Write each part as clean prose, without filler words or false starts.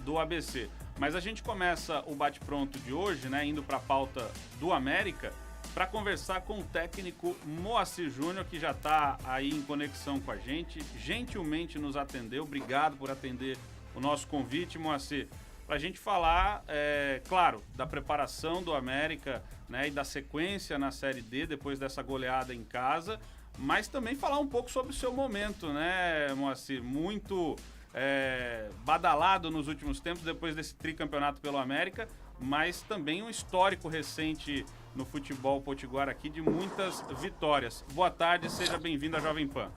do ABC. Mas a gente começa o bate-pronto de hoje, né, indo para a pauta do América, para conversar com o técnico Moacir Júnior, que já está aí em conexão com a gente, gentilmente nos atendeu. Obrigado por atender o nosso convite, Moacir, para a gente falar, claro, da preparação do América, né, e da sequência na Série D, depois dessa goleada em casa, mas também falar um pouco sobre o seu momento, né, Moacir? Muito badalado nos últimos tempos, depois desse tricampeonato pelo América, mas também um histórico recente no futebol potiguar aqui de muitas vitórias. Boa tarde, seja bem-vindo à Jovem Pan.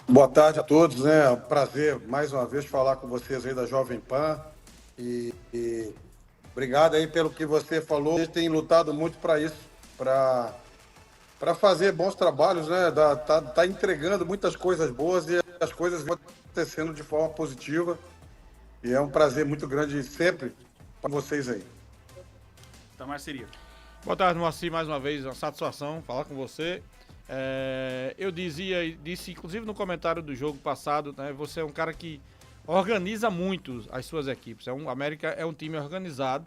Boa tarde a todos, né? É um prazer mais uma vez falar com vocês aí da Jovem Pan e obrigado aí pelo que você falou. A gente tem lutado muito para isso, para fazer bons trabalhos, né? Tá entregando muitas coisas boas e as coisas vão acontecendo de forma positiva. E é um prazer muito grande sempre para vocês aí. Tamar Seria. Boa tarde, Moacir, mais uma vez, uma satisfação falar com você. Eu disse inclusive no comentário do jogo passado, né, você é um cara que organiza muito as suas equipes. O América é um time organizado.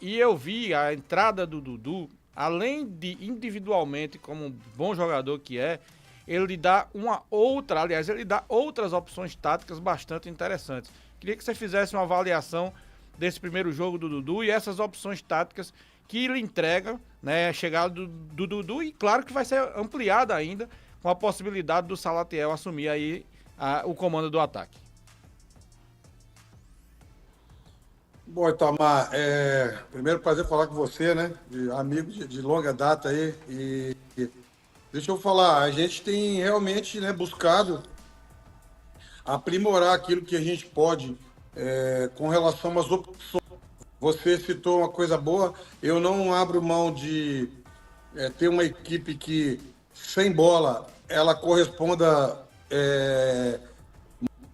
E eu vi a entrada do Dudu, além de individualmente, como um bom jogador que ele dá ele dá outras opções táticas bastante interessantes. Queria que você fizesse uma avaliação desse primeiro jogo do Dudu e essas opções táticas que ele entrega, né, a chegada do Dudu, e claro que vai ser ampliada ainda com a possibilidade do Salatiel assumir aí o comando do ataque. Bom, Itamar, primeiro prazer falar com você, né? Amigo de longa data aí. E deixa eu falar, a gente tem realmente, né, buscado aprimorar aquilo que a gente pode com relação às opções. Você citou uma coisa boa, eu não abro mão de ter uma equipe que, sem bola, ela corresponda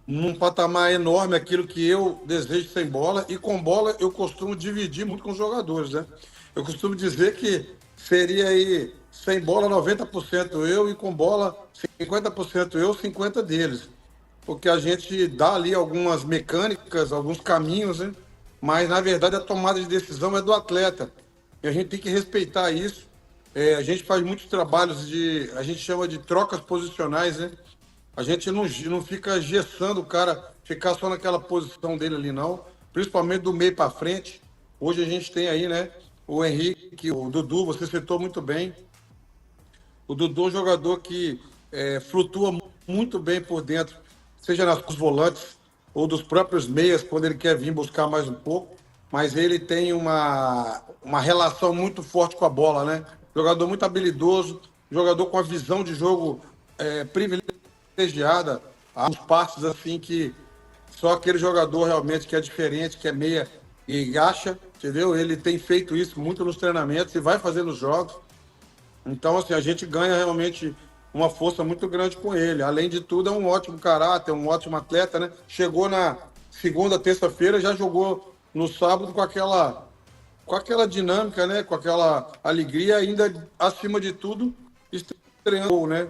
num patamar enorme aquilo que eu desejo sem bola, e com bola eu costumo dividir muito com os jogadores, né? Eu costumo dizer que seria aí, sem bola, 90% eu, e com bola, 50% eu, 50% deles. Porque a gente dá ali algumas mecânicas, alguns caminhos, né? Mas, na verdade, a tomada de decisão é do atleta. E a gente tem que respeitar isso. A gente faz muitos trabalhos a gente chama de trocas posicionais, né? A gente não fica engessando o cara ficar só naquela posição dele ali, não. Principalmente do meio para frente. Hoje a gente tem aí, né, o Henrique, o Dudu, você citou muito bem. O Dudu é um jogador que flutua muito bem por dentro, seja nos volantes ou dos próprios meias, quando ele quer vir buscar mais um pouco. Mas ele tem uma relação muito forte com a bola, né? Jogador muito habilidoso, jogador com a visão de jogo privilegiada. Há uns passos assim que só aquele jogador realmente que é diferente, que é meia e acha, entendeu? Ele tem feito isso muito nos treinamentos e vai fazer nos jogos. Então, assim, a gente ganha realmente uma força muito grande com ele. Além de tudo, é um ótimo caráter, um ótimo atleta, né? Chegou na segunda, terça-feira, já jogou no sábado com aquela dinâmica, né? Com aquela alegria, ainda acima de tudo, estreando, né?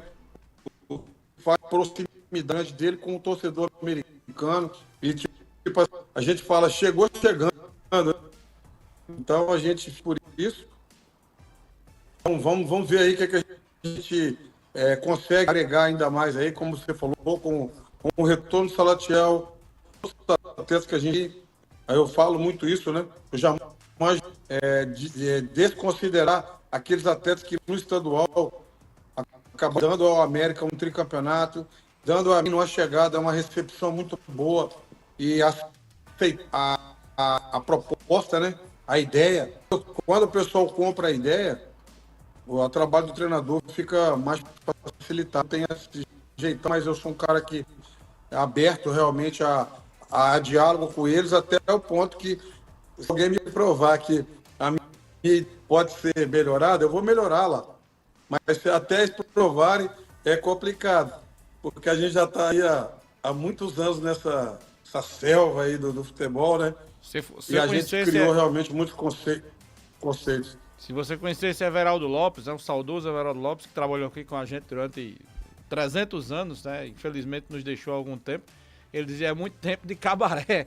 Faz proximidade dele com o torcedor americano. E tipo, a gente fala, chegou chegando. Então, a gente, por isso, vamos ver aí o que a gente consegue agregar ainda mais aí, como você falou, com o retorno do Salatiel, certeza que a gente, aí eu falo muito isso, né? Eu jamais desconsiderar aqueles atletas que no estadual acabam dando ao América um tricampeonato, dando a mim uma chegada, uma recepção muito boa e a proposta, né? A ideia. Quando o pessoal compra a ideia, o trabalho do treinador fica mais facilitado. Tem esse jeito, mas eu sou um cara que é aberto realmente a diálogo com eles, até o ponto que, se alguém me provar que a minha pode ser melhorada, eu vou melhorá-la. Mas até eles provarem é complicado, porque a gente já está aí há muitos anos nessa selva aí do futebol, né? E a gente criou realmente muitos conceitos. Se você conhecesse Everaldo Lopes, é um saudoso Everaldo Lopes, que trabalhou aqui com a gente durante 300 anos, né? Infelizmente nos deixou há algum tempo. Ele dizia, é muito tempo de cabaré.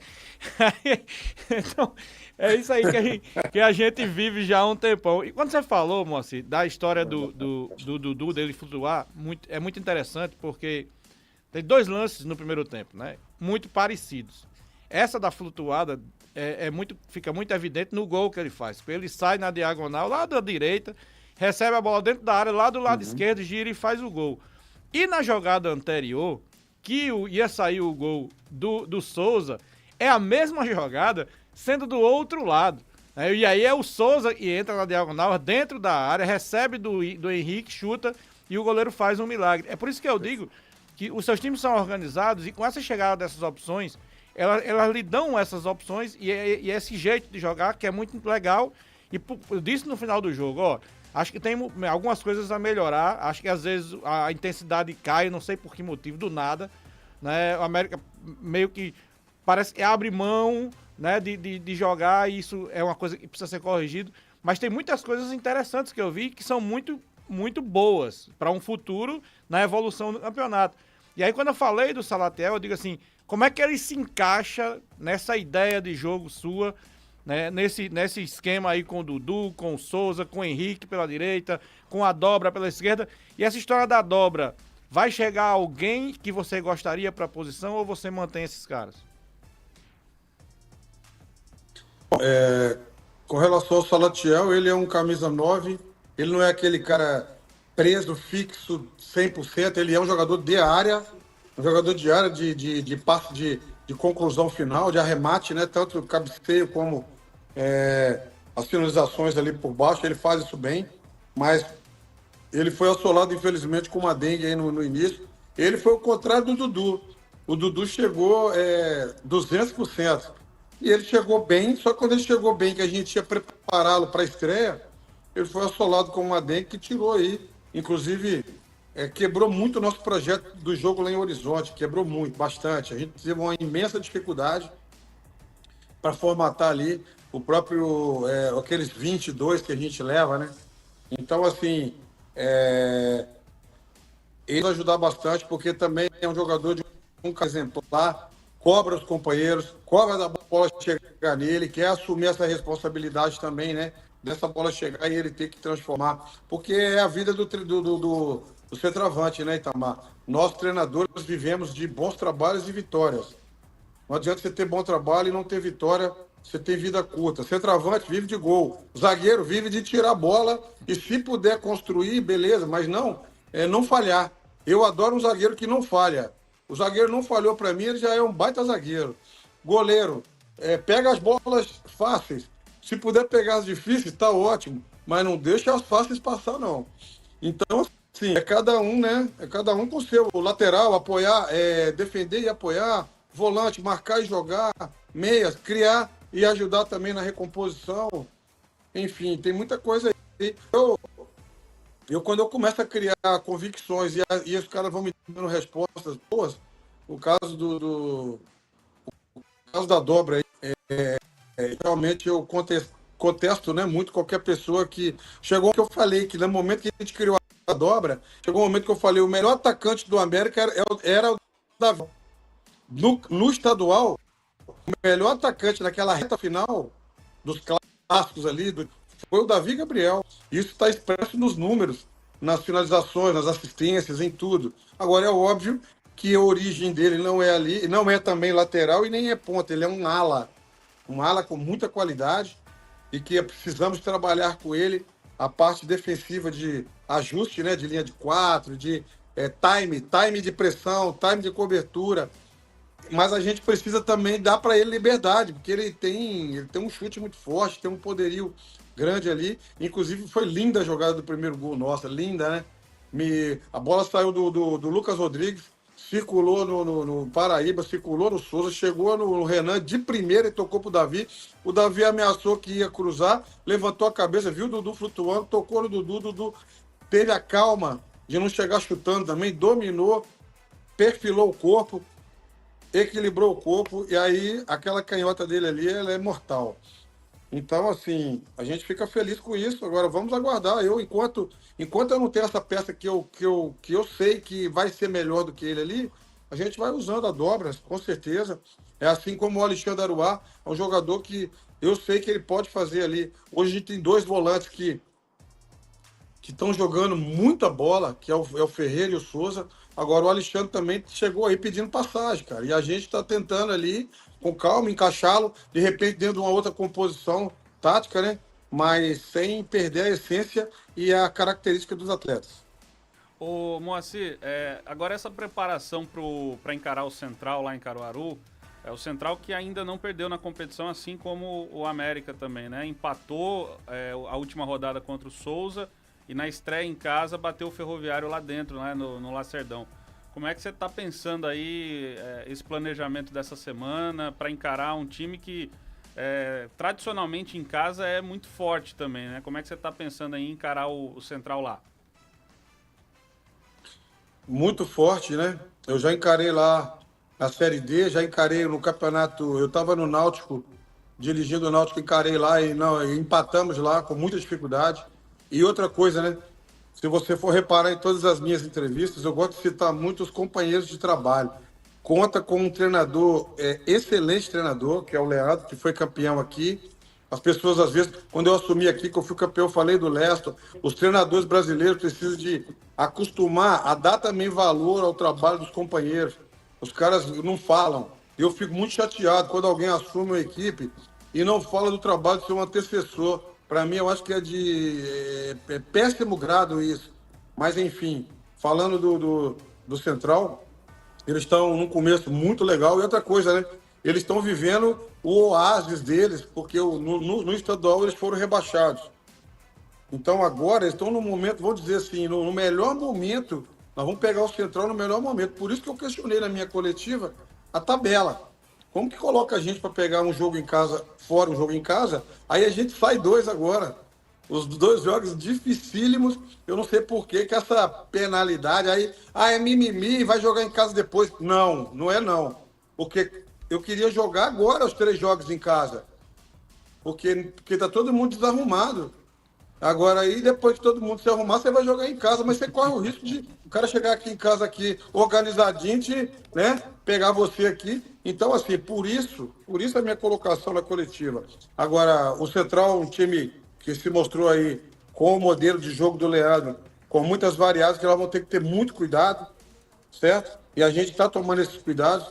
Então, é isso aí que a gente vive já há um tempão. E quando você falou, Moacir, da história do Dudu, dele flutuar, é muito interessante, porque tem 2 lances no primeiro tempo, né? Muito parecidos. Essa da flutuada fica muito evidente no gol que ele faz. Ele sai na diagonal, lá da direita, recebe a bola dentro da área, lá do lado esquerdo, gira e faz o gol. E na jogada anterior, que ia sair o gol do Souza, é a mesma jogada, sendo do outro lado. Né? E aí é o Souza que entra na diagonal, dentro da área, recebe do Henrique, chuta, e o goleiro faz um milagre. É por isso que eu digo que os seus times são organizados, e com essa chegada dessas opções, elas lhe dão essas opções e esse jeito de jogar que é muito legal. E eu disse no final do jogo, ó, acho que tem algumas coisas a melhorar, acho que às vezes a intensidade cai, não sei por que motivo, do nada, né? O América meio que parece que abre mão, né, de jogar, e isso é uma coisa que precisa ser corrigido, mas tem muitas coisas interessantes que eu vi que são muito, muito boas para um futuro na evolução do campeonato. E aí quando eu falei do Salatiel, eu digo assim, como é que ele se encaixa nessa ideia de jogo sua, né, nesse esquema aí com o Dudu, com o Souza, com o Henrique pela direita, com a dobra pela esquerda? E essa história da dobra, vai chegar alguém que você gostaria para a posição ou você mantém esses caras? Com relação ao Salatiel, ele é um camisa 9, ele não é aquele cara preso, fixo, 100%, ele é um jogador de área, de passe de conclusão final, de arremate, né? Tanto o cabeceio como as finalizações ali por baixo, ele faz isso bem, mas ele foi assolado, infelizmente, com uma dengue aí no início. Ele foi o contrário do Dudu. O Dudu chegou 200%. E ele chegou bem, só que quando ele chegou bem, que a gente ia prepará-lo para a estreia, ele foi assolado com uma dengue que tirou aí. Inclusive, quebrou muito o nosso projeto do jogo lá em Horizonte. Quebrou muito, bastante. A gente teve uma imensa dificuldade para formatar ali o próprio, aqueles 22 que a gente leva, né? Então, assim, ele vai ajudar bastante, porque também é um jogador de um exemplar, cobra os companheiros, cobra da bola chegar nele, quer assumir essa responsabilidade também, né? Dessa bola chegar e ele ter que transformar. Porque é a vida do centroavante, né, Itamar? Nós, treinadores, vivemos de bons trabalhos e vitórias. Não adianta você ter bom trabalho e não ter vitória, você tem vida curta. Centroavante vive de gol. O zagueiro vive de tirar a bola e, se puder construir, beleza, mas não falhar. Eu adoro um zagueiro que não falha. O zagueiro não falhou para mim, ele já é um baita zagueiro. Goleiro, pega as bolas fáceis. Se puder pegar as difíceis, tá ótimo. Mas não deixa as fáceis passar, não. Então, assim, é cada um, né? É cada um com o seu. O lateral, apoiar, defender e apoiar. Volante, marcar e jogar. Meias, criar e ajudar também na recomposição. Enfim, tem muita coisa aí. Eu quando eu começo a criar convicções e os caras vão me dando respostas boas, o caso caso da dobra aí, realmente eu contesto, né, muito qualquer pessoa que... Chegou que eu falei que no momento que a gente criou a dobra, chegou um momento que eu falei, o melhor atacante do América era o Davi. No estadual, o melhor atacante naquela reta final dos clássicos ali foi o Davi Gabriel. Isso está expresso nos números, nas finalizações, nas assistências, em tudo. Agora, é óbvio que a origem dele não é ali, não é também lateral e nem é ponta, ele é um ala com muita qualidade e que precisamos trabalhar com ele a parte defensiva de ajuste, né, de linha de 4, de time de pressão, time de cobertura. Mas a gente precisa também dar para ele liberdade, porque ele tem um chute muito forte, tem um poderio grande ali. Inclusive, foi linda a jogada do primeiro gol, nossa, linda, né? A bola saiu do Lucas Rodrigues, circulou no Paraíba, circulou no Souza, chegou no Renan de primeira e tocou pro Davi. O Davi ameaçou que ia cruzar, levantou a cabeça, viu o Dudu flutuando, tocou no Dudu teve a calma de não chegar chutando também, dominou, perfilou o corpo, equilibrou o corpo, e aí aquela canhota dele ali, ela é mortal. Então, assim, a gente fica feliz com isso. Agora, vamos aguardar. Enquanto eu não tenho essa peça que eu sei que vai ser melhor do que ele ali, a gente vai usando a dobra, com certeza. É assim como o Alexandre Aruá, é um jogador que eu sei que ele pode fazer ali. Hoje a gente tem dois volantes que estão jogando muita bola, que é o Ferreira e o Souza. Agora o Alexandre também chegou aí pedindo passagem, cara. E a gente está tentando ali, com calma, encaixá-lo, de repente dentro de uma outra composição tática, né? Mas sem perder a essência e a característica dos atletas. Ô, Moacir, agora essa preparação para encarar o Central lá em Caruaru, é o Central que ainda não perdeu na competição, assim como o América também, né? Empatou a última rodada contra o Souza e na estreia em casa bateu o Ferroviário lá dentro, né? No Lacerdão. Como é que você está pensando aí esse planejamento dessa semana para encarar um time que tradicionalmente em casa é muito forte também, né? Como é que você está pensando aí em encarar o Central lá? Muito forte, né? Eu já encarei lá na Série D, já encarei no campeonato. Eu estava no Náutico, dirigindo o Náutico, encarei lá e não, e empatamos lá com muita dificuldade. E outra coisa, né? Se você for reparar em todas as minhas entrevistas, eu gosto de citar muito os companheiros de trabalho. Conta com um treinador, excelente treinador, que é o Leandro, que foi campeão aqui. As pessoas, às vezes, quando eu assumi aqui, que eu fui campeão, eu falei do Leston, os treinadores brasileiros precisam de acostumar a dar também valor ao trabalho dos companheiros. Os caras não falam. Eu fico muito chateado quando alguém assume uma equipe e não fala do trabalho do seu antecessor. Para mim, eu acho que é de péssimo grado isso. Mas, enfim, falando do Central, eles estão num começo muito legal. E outra coisa, né? Eles estão vivendo o oásis deles, porque no estadual eles foram rebaixados. Então agora eles estão no momento, vou dizer assim, no melhor momento, nós vamos pegar o Central no melhor momento. Por isso que eu questionei na minha coletiva a tabela. Como que coloca a gente para pegar um jogo em casa, fora um jogo em casa, aí a gente sai dois agora. Os dois jogos dificílimos, eu não sei por que essa penalidade aí, é mimimi, vai jogar em casa depois. Não, não é não. Porque eu queria jogar agora os 3 jogos em casa. Porque tá todo mundo desarrumado. Agora aí, depois que todo mundo se arrumar, você vai jogar em casa, mas você corre o risco de o cara chegar aqui em casa aqui organizadinho, né? Pegar você aqui. Então, assim, por isso a minha colocação na coletiva. Agora, o Central é um time que se mostrou aí com o modelo de jogo do Leandro, com muitas variáveis que nós vamos ter que ter muito cuidado, certo? E a gente está tomando esses cuidados.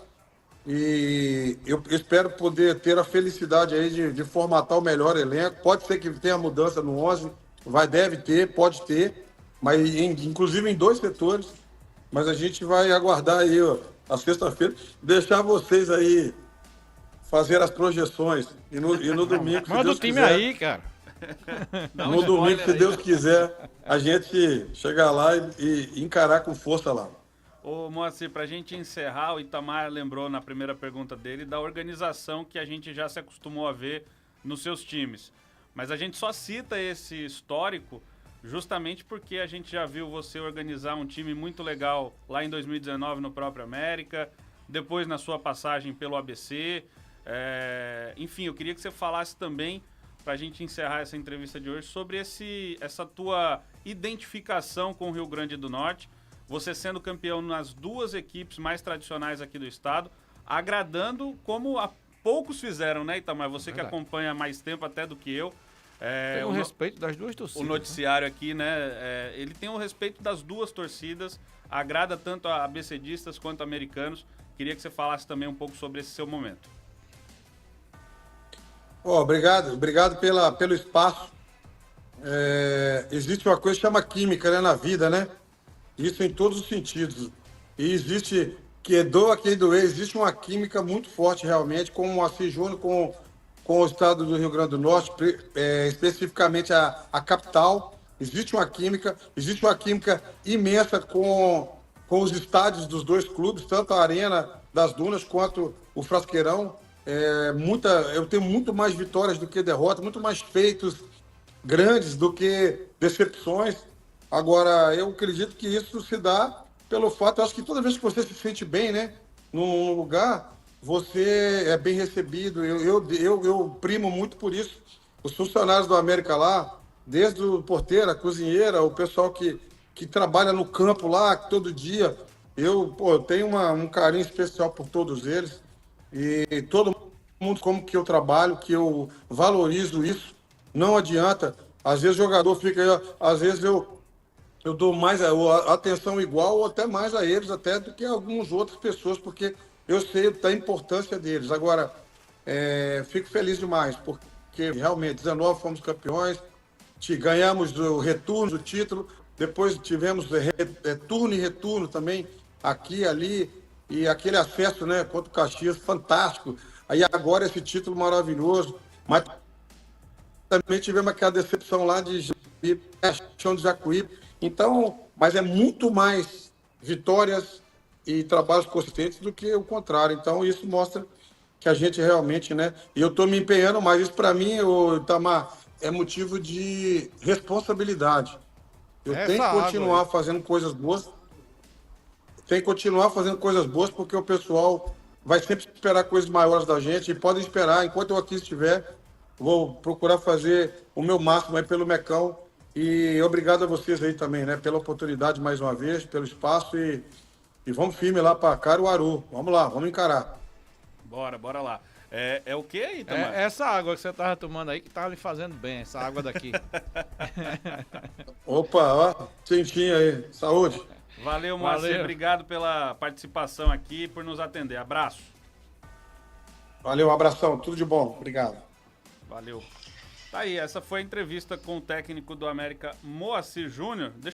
E eu espero poder ter a felicidade aí de formatar o melhor elenco. Pode ser que tenha mudança no 11, deve ter, pode ter, mas inclusive em 2 setores. Mas a gente vai aguardar aí a sexta-feira, deixar vocês aí fazer as projeções. E no domingo, se Manda Deus o time quiser, aí, cara. no domingo, se Deus quiser, a gente chegar lá e encarar com força lá. Ô, Moacir, para a gente encerrar, o Itamar lembrou na primeira pergunta dele da organização que a gente já se acostumou a ver nos seus times. Mas a gente só cita esse histórico justamente porque a gente já viu você organizar um time muito legal lá em 2019 no próprio América, depois na sua passagem pelo ABC. Enfim, eu queria que você falasse também, para a gente encerrar essa entrevista de hoje, sobre essa tua identificação com o Rio Grande do Norte. Você sendo campeão nas 2 equipes mais tradicionais aqui do estado, agradando como poucos fizeram, né, Itamar? Você que acompanha mais tempo até do que eu. Tem o respeito das 2 torcidas. O noticiário aqui, né, ele tem o respeito das 2 torcidas, agrada tanto a ABCdistas quanto a americanos. Queria que você falasse também um pouco sobre esse seu momento. Obrigado pelo espaço. Existe uma coisa que chama química, né, na vida, né? Isso em todos os sentidos. E existe, que doa quem doer, existe uma química muito forte realmente, com o Moacir Júnior, com o estado do Rio Grande do Norte, especificamente a capital. Existe uma química imensa com os estádios dos 2 clubes, tanto a Arena das Dunas quanto o Frasqueirão. Eu tenho muito mais vitórias do que derrotas, muito mais feitos grandes do que decepções. Agora, eu acredito que isso se dá pelo fato, eu acho que toda vez que você se sente bem, né, num lugar, você é bem recebido. Eu primo muito por isso. Os funcionários do América lá, desde o porteiro, a cozinheira, o pessoal que trabalha no campo lá todo dia, eu tenho um carinho especial por todos eles. E todo mundo como que eu trabalho, que eu valorizo isso. Não adianta. Às vezes o jogador fica, às vezes eu dou mais atenção igual ou até mais a eles até do que a algumas outras pessoas, porque eu sei da importância deles. Agora, fico feliz demais, porque realmente 19 fomos campeões, ganhamos o retorno do título, depois tivemos turno e retorno também, aqui e ali, e aquele acesso, né, contra o Caxias, fantástico. Aí agora esse título maravilhoso, mas também tivemos aquela decepção lá de Chão de Jacuípe. Então, mas é muito mais vitórias e trabalhos consistentes do que o contrário. Então, isso mostra que a gente realmente, né? E eu estou me empenhando, mas isso para mim, Itamar, é motivo de responsabilidade. Eu tenho que continuar fazendo coisas boas. Tem que continuar fazendo coisas boas, porque o pessoal vai sempre esperar coisas maiores da gente e podem esperar. Enquanto eu aqui estiver, vou procurar fazer o meu máximo aí pelo Mecão. E obrigado a vocês aí também, né? Pela oportunidade mais uma vez, pelo espaço e vamos firme lá para Caruaru. Vamos lá, vamos encarar. Bora lá. É o que aí, Tamar? Essa água que você tava tomando aí que tava lhe fazendo bem, essa água daqui. Opa, ó, tintim aí. Saúde. Valeu, Moacir. Obrigado pela participação aqui e por nos atender. Abraço. Valeu, um abração. Tudo de bom. Obrigado. Valeu. Tá aí, essa foi a entrevista com o técnico do América, Moacir Júnior.